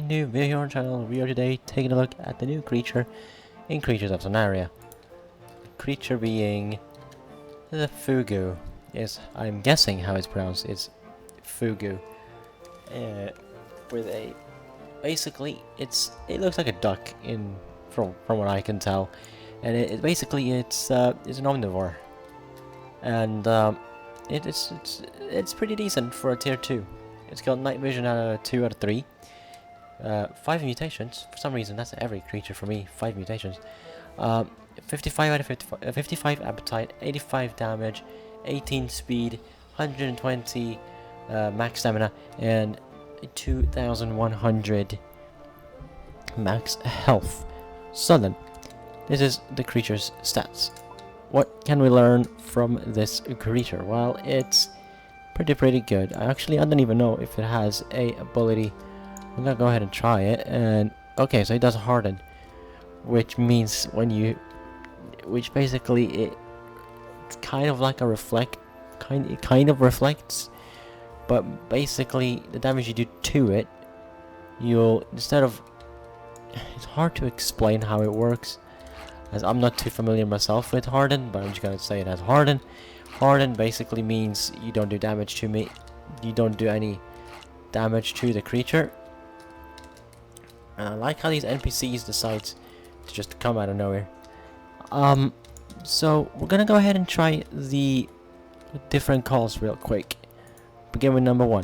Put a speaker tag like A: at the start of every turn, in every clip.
A: new video on our channel. We are today taking a look at the new creature in Creatures of Sonaria. The creature being the Fugu. Yes, I'm guessing how it's pronounced. It's Fugu. With a basically it looks like a duck from what I can tell, and it's an omnivore, and it's pretty decent for a tier 2. It's got night vision out of 2 out of 3. 5 mutations. For some reason, that's every creature for me. 5 mutations. 55 out of 55, 55 appetite, 85 damage, 18 speed, 120 max stamina, and 2,100 max health. So then, this is the creature's stats. What can we learn from this creature? Well, it's pretty good. I don't even know if it has a ability. I'm gonna go ahead and try it. And okay, so it does harden, which means which basically it's kind of like a reflect, it kind of reflects, but basically the damage you do to it, instead of, it's hard to explain how it works, as I'm not too familiar myself with harden, but I'm just gonna say it has harden. Harden basically means you don't do damage to me, you don't do any damage to the creature. And I like how these NPCs decide to just come out of nowhere. So we're gonna go ahead and try the different calls real quick. Begin with number 1.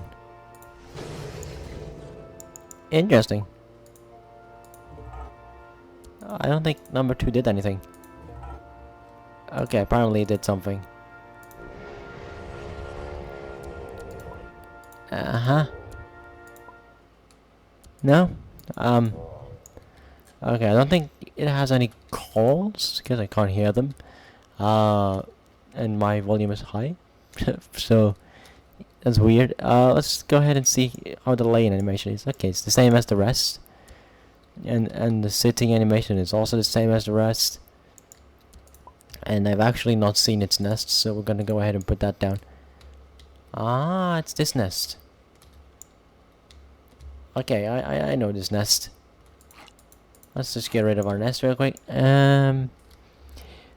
A: Interesting. I don't think number 2 did anything. Okay, apparently it did something. No? Okay, I don't think it has any calls, because I can't hear them. And my volume is high. So, that's weird. Let's go ahead and see how the laying animation is. Okay, it's the same as the rest. And the sitting animation is also the same as the rest. And I've actually not seen its nest, so we're gonna go ahead and put that down. Ah, it's this nest. Okay, I know this nest. Let's just get rid of our nest real quick.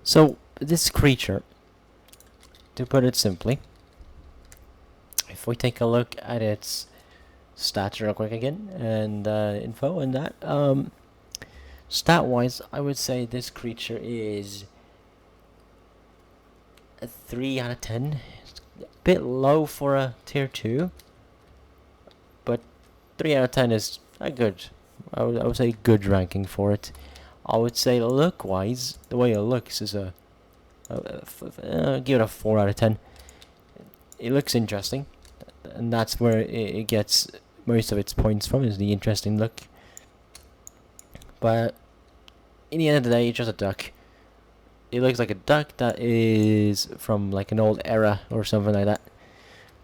A: So this creature, to put it simply, if we take a look at its stats real quick again, and info and that, stat wise, I would say this creature is a 3 out of 10. It's a bit low for a tier 2, but 3 out of 10 is a good, I would say good ranking for it. I would say look wise, the way it looks is give it a 4 out of 10. It looks interesting, and that's where it gets most of its points from, is the interesting look. But in the end of the day, it's just a duck. It looks like a duck that is from like an old era or something like that,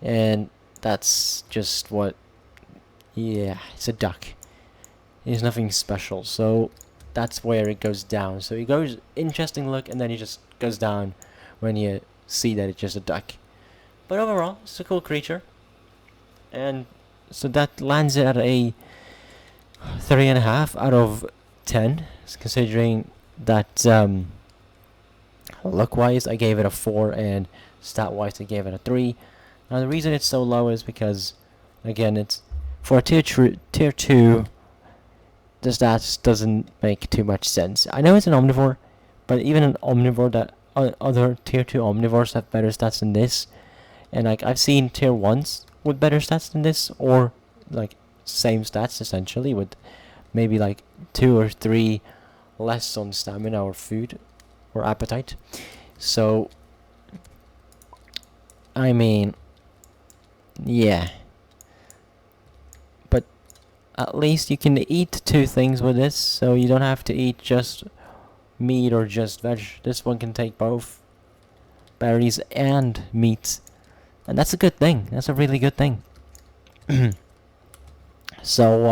A: and that's just what. Yeah, it's a duck. It's nothing special, so that's where it goes down. So it goes interesting look, and then it just goes down when you see that it's just a duck. But overall, it's a cool creature, and so that lands it at a 3.5 out of 10, considering that look-wise I gave it a 4 and stat-wise I gave it a 3. Now the reason it's so low is because, again, it's for a tier 2. The stats doesn't make too much sense. I know it's an omnivore, but even an omnivore that other tier 2 omnivores have better stats than this, and like I've seen tier 1s with better stats than this, or like same stats essentially, with maybe like 2 or 3 less on stamina or food or appetite. So I mean, yeah, but at least you can eat 2 things with this, so you don't have to eat just meat or just veg. This one can take both berries and meat, and that's a good thing. That's a really good thing. So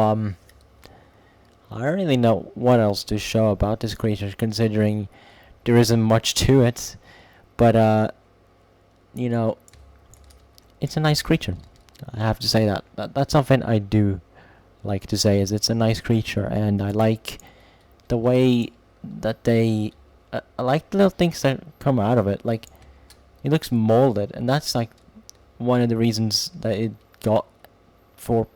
A: I don't really know what else to show about this creature, considering there isn't much to it, but you know, it's a nice creature. I have to say that. That's something I do like to say is it's a nice creature, and I like the way that they... I like the little things that come out of it. Like, it looks molded, and that's like one of the reasons that it got 4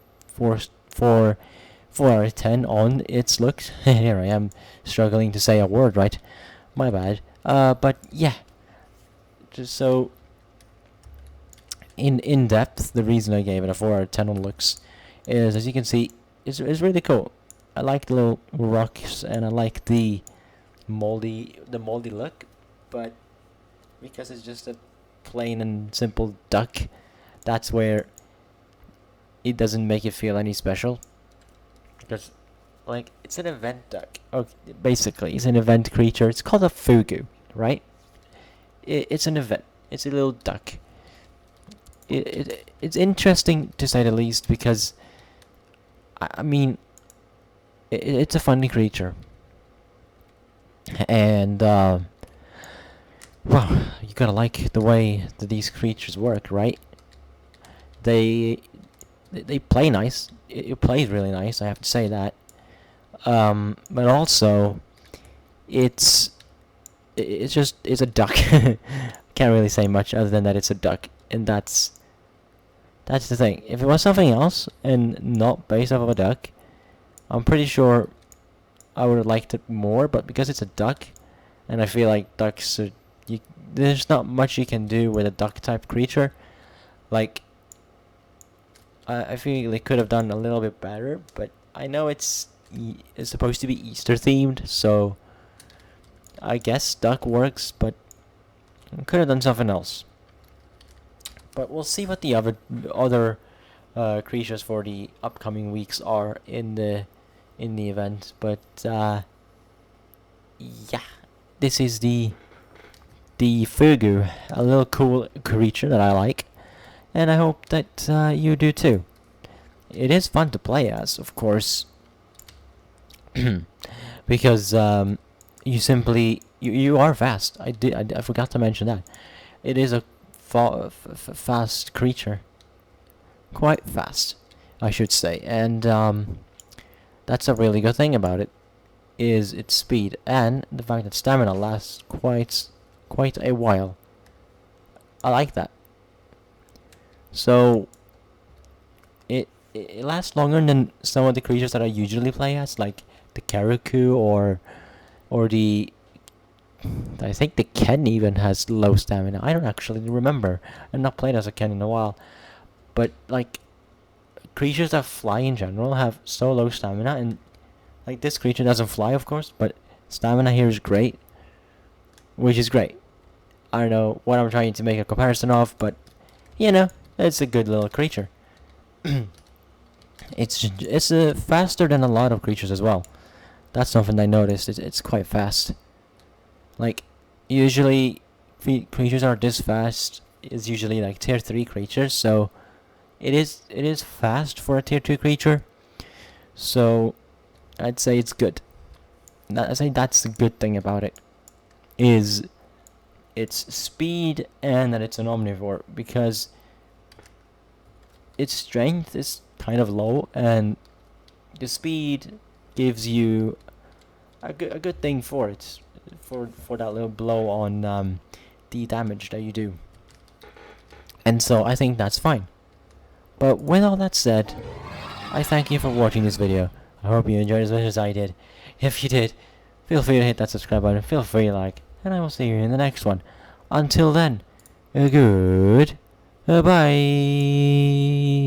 A: out of 10 on its looks. Here I am struggling to say a word right. My bad. But yeah, just so in depth, the reason I gave it a 4 out of 10 on looks is, as you can see, it's really cool. I like the little rocks, and I like the moldy look, but because it's just a plain and simple duck, that's where it doesn't make it feel any special. Because, like, it's an event duck. Okay, basically, it's an event creature. It's called a Fugu, right? It's an event. It's a little duck. It's interesting, to say the least, because, I mean, it's a funny creature. And, well, you gotta like the way that these creatures work, right? They play nice. It plays really nice, I have to say that. But also, it's a duck. Can't really say much other than that it's a duck, and that's the thing. If it was something else and not based off of a duck, I'm pretty sure I would have liked it more. But because it's a duck, and I feel like ducks are, there's not much you can do with a duck type creature. Like, I feel they could have done a little bit better, but I know it's supposed to be Easter themed, so I guess duck works, but could have done something else. But we'll see what the other creatures for the upcoming weeks are in the event. But yeah, this is the Fugu, a little cool creature that I like, and I hope that you do too. It is fun to play as, of course, because you simply you are fast. I forgot to mention that. It is a fast creature, quite fast, I should say, and that's a really good thing about it, is its speed and the fact that stamina lasts quite a while. I like that. So it lasts longer than some of the creatures that I usually play as, like the Karaku or the... I think the Ken even has low stamina. I don't actually remember. I've not played as a Ken in a while. But, like, creatures that fly in general have so low stamina, and, like, this creature doesn't fly, of course, but stamina here is great. Which is great. I don't know what I'm trying to make a comparison of, but, you know, it's a good little creature. It's faster than a lot of creatures as well. That's something I noticed. It's quite fast. Like, usually creatures are this fast is usually like tier 3 creatures, so it is fast for a tier 2 creature. So I'd say it's good. I'd say that's the good thing about it, is its speed and that it's an omnivore, because its strength is kind of low, and the speed gives you a good thing for it, for that little blow on the damage that you do. And so I think that's fine. But with all that said, I thank you for watching this video. I hope you enjoyed as much as I did. If you did, feel free to hit that subscribe button, feel free to like, and I will see you in the next one. Until then, good bye.